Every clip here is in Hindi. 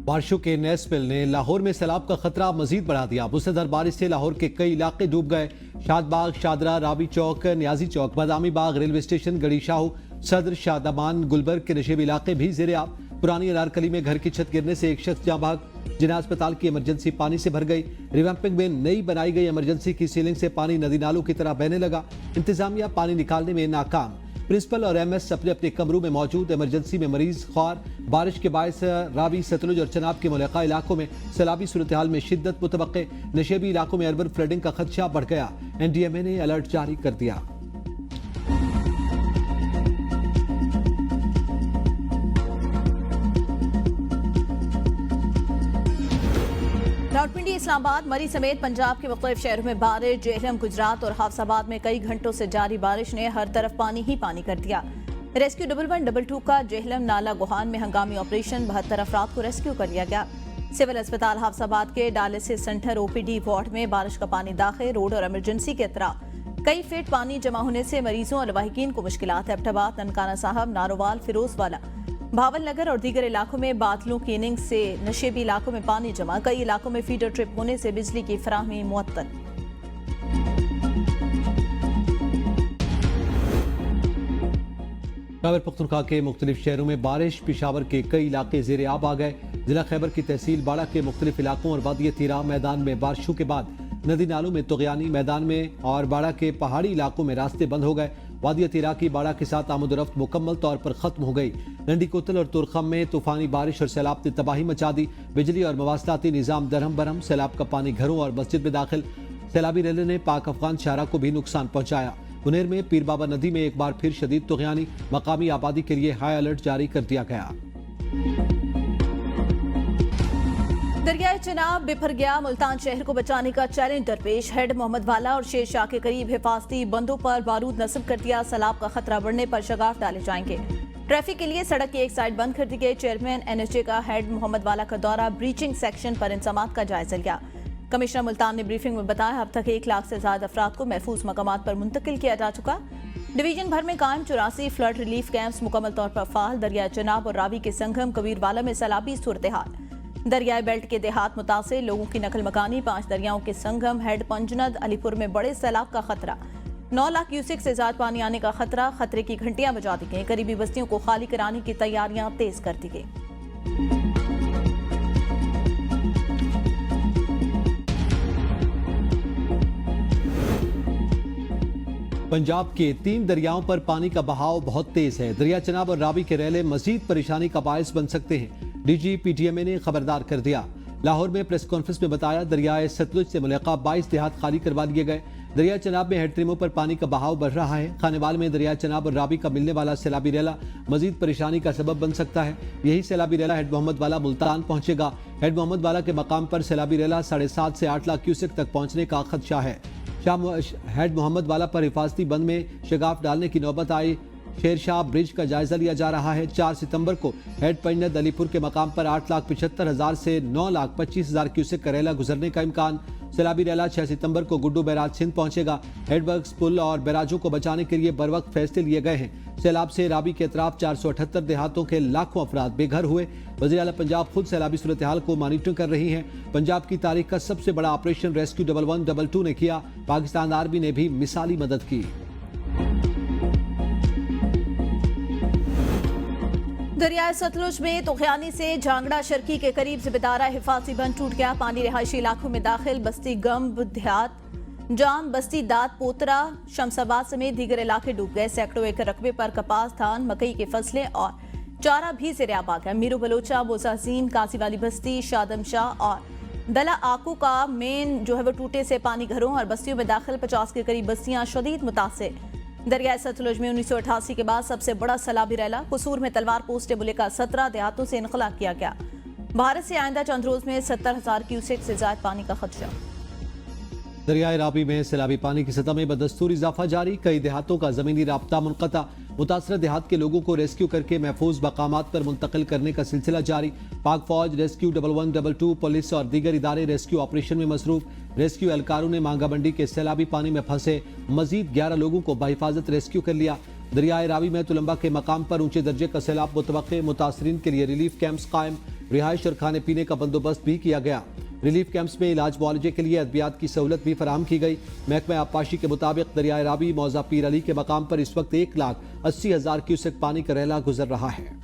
बारिशों के नए स्पेल ने लाहौर में सैलाब का खतरा मजीद बढ़ा दिया। मूसलाधार बारिश से लाहौर के कई इलाके डूब गए। शादबाग, शादरा, रावी चौक, न्याजी चौक, बादामी बाग, रेलवे स्टेशन, गड़ी शाहू, सदर, शादामान, गुलबर्ग के नशेबी इलाके भी जेरे आब। पुरानी अनारकली में घर की छत गिरने से एक शख्स जाँ भाग। जिन्हें अस्पताल की इमरजेंसी पानी से भर गई। रिवैम्पिंग में नई बनाई गई इमरजेंसी की सीलिंग से पानी नदी नालों की तरह बहने लगा। इंतजामिया पानी निकालने में नाकाम। प्रिंसिपल और एमएस अपने अपने कमरों में मौजूद। इमरजेंसी में मरीज ख्वार। बारिश के बायस रावी, सतलुज और चनाब के मुलाका इलाकों में सैलाबी सूरत हाल में शिद्दत मुतवक्के। नशेबी इलाकों में अर्बन फ्लडिंग का खदशा बढ़ गया। एनडीएमए ने अलर्ट जारी कर दिया। रावलपिंडी, इस्लामाबाद, मरी समेत पंजाब के मुख्तलिफ शहरों में बारिश। जेहलम, गुजरात और हाफसाबाद में कई घंटों से जारी बारिश ने हर तरफ पानी ही पानी कर दिया। रेस्क्यू 1112 का जेहलम नाला गोहान में हंगामी ऑपरेशन, 72 अफराद को रेस्क्यू कर लिया गया। सिविल अस्पताल हाफसाबाद के डायलिसिस सेंटर ओपीडी वार्ड में बारिश का पानी दाखिल। रोड और इमरजेंसी के अतराफ कई फीट पानी जमा होने से मरीजों और लवाहिकीन को मुश्किलात है। एबटाबाद, ननकाना साहब, नारोवाल, फिरोजवाला, भावल नगर और दीगर इलाकों में बादलों की इनिंग से नशेबी इलाकों में पानी जमा। कई इलाकों में फीडर ट्रिप होने से बिजली की फराहमी मुअत्तल। खैबर पख्तूनख्वा के मुख्तलिफ शहरों में बारिश। पिशावर के कई इलाके जेरे आब आ गए। जिला खैबर की तहसील बाड़ा के मुख्तलिफ इलाकों और वादी तीरा मैदान में बारिशों के बाद नदी नालों में तुगयानी। मैदान में और बाड़ा के पहाड़ी इलाकों में रास्ते बंद हो गए। वादी तीरा की बाड़ा के साथ आमदोरफ्त मुकम्मल तौर पर खत्म हो गई। नंडी कोतल और तुरखम में तूफानी बारिश और सैलाब ने तबाही मचा दी। बिजली और मवासलाती निज़ाम दरहम बरहम। सैलाब का पानी घरों और मस्जिद में दाखिल। सैलाबी रैली ने पाक अफगान शाहरा को भी नुकसान पहुंचाया। बुनेर में पीर बाबा नदी में एक बार फिर शदीद तुगयानी। मकामी आबादी के लिए हाई अलर्ट जारी कर दिया गया। दरियाए चनाब बिफर गया। मुल्तान शहर को बचाने का चैलेंज दरपेश। हेड मोहम्मद वाला और शेर शाह के करीब हिफाजती बंदों पर बारूद नस्ब कर दिया। सैलाब का खतरा बढ़ने पर शगाफ डाले जाएंगे। ट्रैफिक के लिए सड़क की एक साइड बंद कर दी गई। चेयरमैन एनएचए का हेड मोहम्मद वाला का दौरा। ब्रीचिंग सेक्शन पर इंतजामात का जायजा लिया। कमिश्नर मुल्तान ने ब्रीफिंग में बताया अब तक 1 लाख से ज्यादा अफराद को महफूज मकामात पर मुंतकिल किया जा चुका। डिवीजन भर में कायम 84 फ्लड रिलीफ कैंप्स मुकम्मल तौर पर फाल। दरिया चनाब और रावी के संगम कबीरवाला में सैलाबी सूरत हाल। दरियाई बेल्ट के देहात मुतासिर लोगों की नकल मकानी। 5 दरियाओं के संगम हेड पंजनद अलीपुर में बड़े सैलाब का खतरा। 9 लाख क्यूसेक से ज्यादा पानी आने का खतरा। खतरे की घंटियां बजा दी गई। करीबी बस्तियों को खाली कराने की तैयारियां तेज कर दी गई। पंजाब के 3 दरियाओं पर पानी का बहाव बहुत तेज है। दरिया चनाब और रावी के रेले मजीद परेशानी का बायस बन सकते हैं। डीजी पीटीएमए ने खबरदार कर दिया। लाहौर में प्रेस कॉन्फ्रेंस में बताया दरियाए सतलुज से मुलाका 22 देहात खाली करवा दिए गए। दरिया चनाब में हेडट्रिमों पर पानी का बहाव बढ़ रहा है। खानेवाल में दरिया चनाब और रावी का मिलने वाला सैलाबी रेला मजीद परेशानी का सबब बन सकता है। यही सैलाबी रेला हेड मोहम्मद वाला मुल्तान पहुंचेगा। हेड मोहम्मद वाला के मकाम पर सैलाबी रेला 7.5 से 8 लाख क्यूसेक तक पहुंचने का खदशा है। हेड मोहम्मद वाला पर हिफाजती बंद में शगाफ डालने की नौबत आई। शेरशाह ब्रिज का जायजा लिया जा रहा है। 4 सितंबर को हेड पंजनद अलीपुर के मकाम पर 8,75,000 से 9,25,000 क्यूसेक का रेला गुजरने का इम्कान। सैलाबी रेला 6 सितंबर को गुड्डू बैराज सिंध पहुंचेगा। हेडवर्क्स, पुल और बैराजों को बचाने के लिए बरवक्त फैसले लिए गए हैं। सैलाब से रावी के अतराफ 478 देहातों के लाखों अफराद बेघर हुए। वज़ीर आला पंजाब खुद सैलाबी सूरत हाल को मॉनिटर कर रही हैं। पंजाब की तारीख का सबसे बड़ा ऑपरेशन रेस्क्यू 1112 ने किया। पाकिस्तान आर्मी ने भी मिसाली मदद की। दरियाए सतलुज में तुगयानी से झांगड़ा शर्की के करीब जिबेदारा हिफाजती बंद टूट गया। पानी रिहायशी इलाकों में दाखिल। बस्ती गम्ब, देहात, जाम, बस्ती दात, पोतरा, शमसाबाद समेत दीगर इलाके डूब गए। सैकड़ों एकड़ रकबे पर कपास, धान, मकई की फसलें और चारा भी ज़ेरे आब आ गया। मीरू बलोचा, मोजाजीन, कासी वाली बस्ती, शादम शाह और दला आकू का मेन जो है वो टूटे से पानी घरों और बस्तियों में दाखिल। 50 के करीब बस्तियां शदीद मुतासिर। दरियाए सतलुज में 1988 के बाद सबसे बड़ा सैलाबी रैला। कसूर में तलवार पोस्ट मुल्का 17 देहातों से इनखला किया गया। भारत से आइंदा चंद रोज में 70,000 क्यूसेक से ज्यादा पानी का खदशा। दरियाए रावी में सैलाबी पानी की सतह में बदस्तूर इजाफा जारी। कई देहातों का जमीनी राब्ता मुनक़ता। मुतासर देहात के लोगों को रेस्क्यू करके महफूज मकामात पर मुंतकिल करने का सिलसिला जारी। पाक फौज, रेस्क्यू 1112, पुलिस और दीगर इदारे रेस्क्यू ऑपरेशन में मसरूफ। रेस्क्यू एहलकारों ने मांगा मंडी के सैलाबी पानी में फंसे मजीद 11 लोगों को बहिफाजत रेस्क्यू कर लिया। दरियाए रावी में तुलंबा के मकाम पर ऊंचे दर्जे का सैलाब मुतवक्के। मुतासरीन के लिए रिलीफ कैंप्स कायम। रिहाइश और खाने पीने का बंदोबस्त भी किया गया। रिलीफ कैंप्स में इलाज मुआलजे के लिए अद्वियात की सहूलत भी फराहम की गई। महकमा आबपाशी के मुताबिक दरियाए रावी मौजा पीर अली के मकाम पर इस वक्त 1,80,000 क्यूसेक पानी का रैला गुजर रहा है।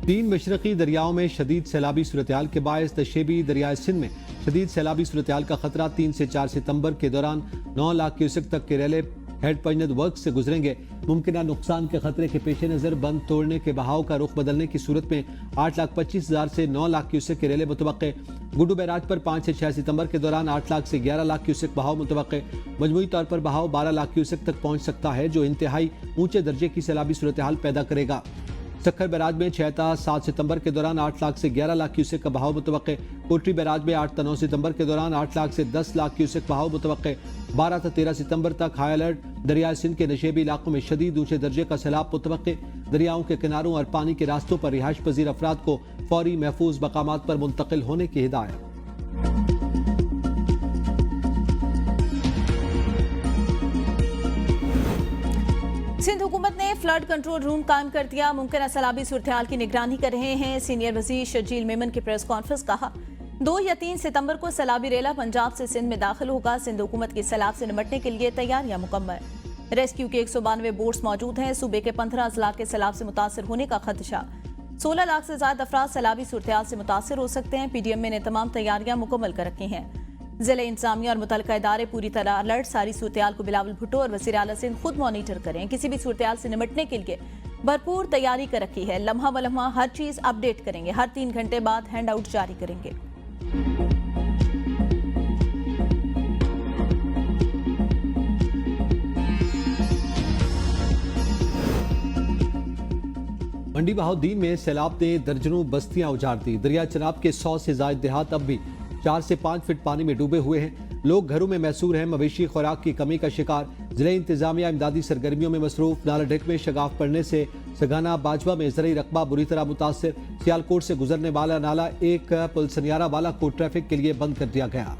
तीन मशरकी दरियाओं में शदीद सैलाबी सूरत-ए-हाल के बायस दशेबी दरियाए सिंध में शदीद सैलाबी सूरत-ए-हाल का खतरा 3 से 4 सितंबर के दौरान 9 लाख क्यूसेक तक के रेले हेड पंजद वर्क से गुजरेंगे। मुमकिन नुकसान के खतरे के पेश नजर बंद तोड़ने के बहाव का रुख बदलने की सूरत में 8,25,000 से 9 लाख क्यूसेक के रेले मुतवक्के। गुड्डू बैराज पर 5 से 6 सितंबर के दौरान 8 लाख से 11 लाख क्यूसेक बहाव मुतवक्के। मजमूई तौर पर बहाव 12 लाख क्यूसेक तक पहुंच सकता है, जो इंतहाई ऊंचे दर्जे की सैलाबी सूरत-ए-हाल पैदा करेगा। सक्खर बैराज में 6 से 7 सितंबर के दौरान 8 लाख से 11 लाख क्यूसेक का बहाव मुतवक्के। कोटरी बैराज में 8 से 9 सितंबर के दौरान 8 लाख से 10 लाख क्यूसेक बहाव मुतवक्के। 12 से 13 सितंबर तक हाई अलर्ट। दरियाए सिंध के नशेबी इलाकों में शदीद ऊंचे दर्जे का सैलाब मुतवक्के। दरियाओं के किनारों और पानी के रास्तों पर रिहाइश पजीर अफराद को फौरी महफूज मकामात पर मुंतकिल होने की हिदायत। सिंध हुकूमत ने फ्लड कंट्रोल रूम कायम कर दिया। मुमकिन सैलाबी सूरत-ए-हाल की निगरानी कर रहे हैं सीनियर वजीर शर्जील मेमन की प्रेस कॉन्फ्रेंस। कहा 2 या 3 सितंबर को सैलाबी रेला पंजाब से सिंध में दाखिल होगा। सिंध हुकूमत की सैलाब से निपटने के लिए तैयारियां मुकम्मल। रेस्क्यू के 192 बोट्स मौजूद हैं। सूबे के 15 अजला के सैलाब से मुतासर होने का खदशा। 16 लाख से ज्यादा अफराद सैलाबी सूरत-ए-हाल से मुतासर हो सकते हैं। PDMA ने तमाम तैयारियां मुकम्मल कर रखी हैं। जिले इंतजामिया और मुतल्लिका इदारे पूरी तरह अलर्ट। सारी सूरत-ए-हाल को बिलावल भुट्टो और वज़ीर आला सिंध खुद मॉनिटर करें। किसी भी सूरत-ए-हाल से निपटने के लिए भरपूर तैयारी कर रखी है। लम्हा व लम्हा हर चीज अपडेट करेंगे। हर 3 घंटे बाद हैंड आउट जारी करेंगे। मंडी बहाउद्दीन में सैलाब ने दर्जनों बस्तियां उजाड़ दी। दरिया चनाब के 100 से ज्यादा देहात अब भी 4 से 5 फीट पानी में डूबे हुए हैं। लोग घरों में महसूर हैं। मवेशी खुराक की कमी का शिकार। जिले इंतजामिया इमदादी सरगर्मियों में मसरूफ। नाला ढेक में शगाफ पड़ने से सगाना बाजवा में ज़रई रकबा बुरी तरह मुतासर। सियालकोट से गुजरने वाला नाला एक पुलसनियारा वाला को ट्रैफिक के लिए बंद कर दिया गया।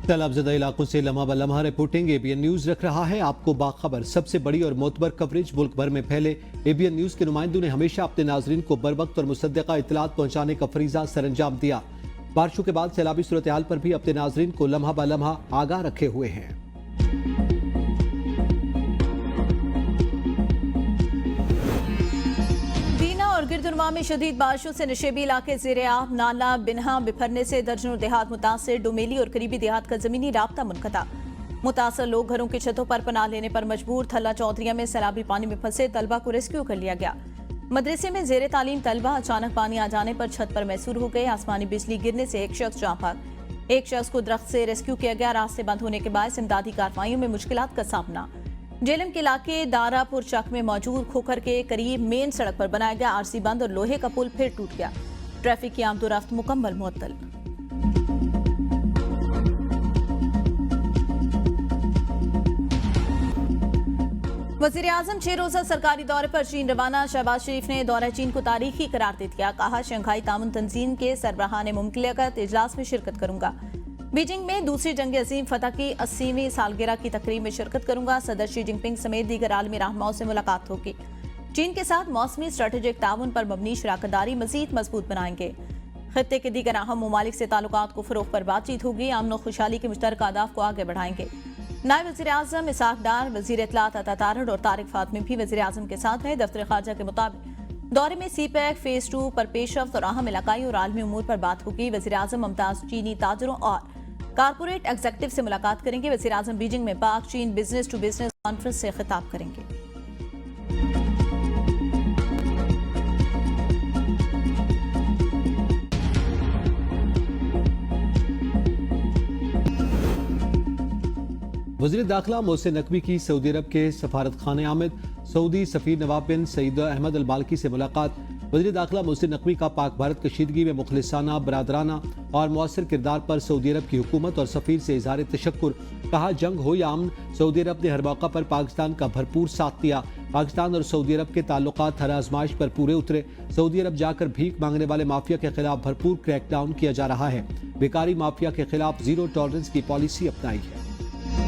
सैलाबज़दा इलाकों से लम्हा ब लम्हा रिपोर्टिंग ABN न्यूज़ रख रहा है आपको बाखबर। सबसे बड़ी और मोतबर कवरेज मुल्क भर में फैले। ABN न्यूज़ के नुमाइंदों ने हमेशा अपने नाजरीन को बर वक्त और मुसद्दक़ा इत्तलात पहुँचाने का फरीज़ा सरअंजाम दिया। बारिशों के बाद सैलाबी सूरत-ए-हाल पर भी अपने नाजरीन को लम्हा ब लम्हा आगाह रखे हुए हैं। और गिरदुनवा में शदीद बारिशों से नशेबी इलाके ज़ेरे आब। नाला बिन्हा बिफरने से दर्जनों देहात मुतासर। डोमेली और करीबी देहात का जमीनी राब्ता मुनक़ता। मुतासर लोग घरों की छतों पर पनाह लेने पर मजबूर। थल्ला चौधरिया में सैलाबी पानी में फंसे तलबा को रेस्क्यू कर लिया गया। मदरसे में ज़ेरे तालीम तलबा अचानक पानी आ जाने पर छत पर महसूर हो गए। आसमानी बिजली गिरने से एक शख्स जाँ भाग। एक शख्स को दरख्त से रेस्क्यू किया गया। रास्ते बंद होने के बाद इमदादी कार्रवाइयों में मुश्किलात का सामना। जेलम के इलाके दारापुर चक में मौजूद खोखर के करीब मेन सड़क पर बनाया गया आरसी बंद और लोहे का पुल फिर टूट गया। ट्रैफिक की आमदोरफ्त मुकम्मल मुअत्तल। वज़ीर आज़म 6 रोज़ा सरकारी दौरे पर चीन रवाना। शहबाज शरीफ ने दौरा चीन को तारीखी करार दे दिया। कहा शंघाई ताउन तंजीम के सरबराहान मुमकिलियत इजलास में शिरकत करूंगा। बीजिंग में दूसरी जंग अजीम फतह की 80वीं सालगिरह की तकरीब में शिरकत करूंगा। सदर शी जिनपिंग समेत दीगर आलमी रहनुमाओं से मुलाकात होगी। चीन के साथ मौसमी स्ट्रेटेजिक ताउन पर मबनी शराकतदारी मजीद मजबूत बनाएंगे। खत्ते के दीगर अहम ममालिक से ताल्लुकात को फरोग पर बातचीत होगी। अमन और खुशहाली के मुश्तरका अहदाफ को आगे बढ़ाएंगे। नायब वज़ीर आज़म इसाक डार, वज़ीर इत्तलात अता तारड़ और तारिक फातमी भी वज़ीर आज़म के साथ हैं। दफ्तर खारजा के मुताबिक दौरे में CPEC फेज 2 पर पेशरफ्त और अहम इलाकाई और आलमी उमूर पर बात होगी। वज़ीर आज़म मुमताज़ चीनी ताजरों और कारपोरेट एग्जीक्यूटिव से मुलाकात करेंगे। वज़ीर आज़म बीजिंग में पाक चीन बिजनेस टू बिजनेस कॉन्फ्रेंस से खिताब करेंगे। वज़ीर दाखिला मोहसिन नकवी की सऊदी अरब के सफारत खाने आमद। सऊदी सफीर नवाब बिन सईद अहमद अल बाल्की से मुलाकात। वज़ीर दाखिला मोहसिन नकवी का पाक भारत कशीदगी में मुखलिसाना, बरादराना और मौसर किरदार पर सऊदी अरब की हुकूमत और सफीर से इज़हार तशक्कुर। कहा जंग हो या अमन, सऊदी अरब ने हर मौका पर पाकिस्तान का भरपूर साथ दिया। पाकिस्तान और सऊदी अरब के ताल्लुकात हर आजमाइश पर पूरे उतरे। सऊदी अरब जाकर भीख मांगने वाले माफिया के खिलाफ भरपूर क्रैकडाउन किया जा रहा है। बेकारी माफिया के खिलाफ जीरो टॉलरेंस की पॉलिसी अपनाई है।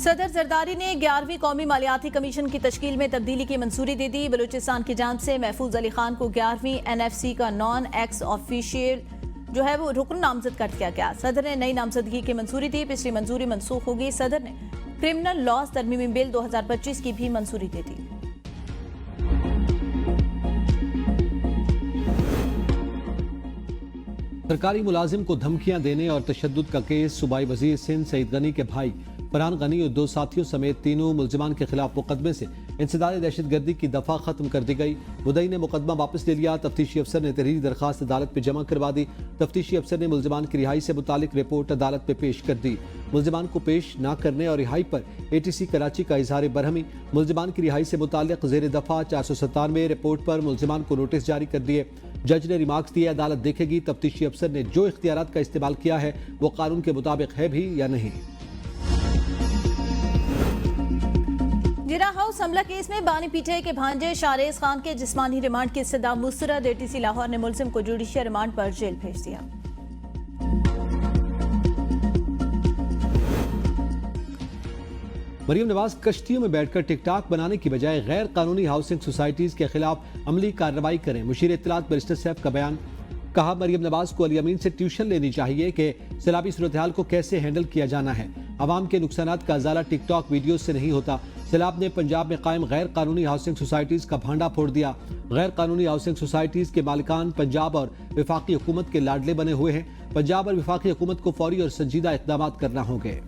सदर जरदारी ने 11वीं कौमी मालियाती कमीशन की तश्कील में तब्दीली की मंजूरी दे दी। बलूचिस्तान की जानिब से महफूज अली खान को 11वीं NFC का नॉन एक्स ऑफिशियल जो है वो रुकन नामजद कर दिया गया। सदर ने नई नामजदगी की मंजूरी दी। पिछली मंजूरी मनसूख होगी। सदर ने क्रिमिनल लॉज तरमीमी बिल 2025 की भी मंजूरी दे दी। सरकारी मुलाजिम को धमकियां देने और तशद्दुद का केस सूबाई वजीर सिंध सईद गनी के भाई फरहान गनी और 2 साथियों समेत तीनों मुलजिमान के खिलाफ मुकदमे से इंसदाद दहशतगर्दी की दफा खत्म कर दी गई। मुद्दई ने मुकदमा वापस ले लिया। तफ्तीशी अफसर ने तहरीरी दरखास्त अदालत में जमा करवा दी। तफ्तीशी अफसर ने मुलजिमान की रिहाई से मुतालिक रिपोर्ट अदालत में पेश कर दी। मुलजिमान को पेश न करने और रिहाई पर ATC कराची का इजहार बरहमी। मुलजिमान की रिहाई से मुतालिक ज़ेर दफा 497 रिपोर्ट पर मुलजिमान को नोटिस जारी कर दिए। जज ने रिमार्क्स दिए। अदालत देखेगी तफ्तीशी अफसर ने जो इख्तियारात का इस्तेमाल किया है वो कानून के मुताबिक है भी या नहीं। जिरा हाउस हमला केस में बानी पीटीआई के भांजे शारेज खान के जिस्मानी रिमांड की इस्तदा मुस्तरद। ATC लाहौर ने मुलजिम को जुडिशियल रिमांड पर जेल भेज दिया। मरियम नवाज कश्तियों में बैठकर टिकटॉक बनाने की बजाय गैर कानूनी हाउसिंग सोसाइटीज के खिलाफ अमली कार्रवाई करें। मुशीर इत्तलात बैरिस्टर सैफ का बयान। कहा, मरियम नवाज को अली अमीन से ट्यूशन लेनी चाहिए कि सैलाबी सूरत हाल को कैसे हैंडल किया जाना है। आवाम के नुकसानात का अजाला टिकटॉक वीडियो से नहीं होता। सैलाब ने पंजाब में कायम गैर कानूनी हाउसिंग सोसाइटीज का भांडा फोड़ दिया। गैर कानूनी हाउसिंग सोसाइटीज के मालिकान पंजाब और वफाकी हुकूमत के लाडले बने हुए हैं। पंजाब और वफाकी हुकूमत को फौरी और संजीदा इक़दामात करना होंगे।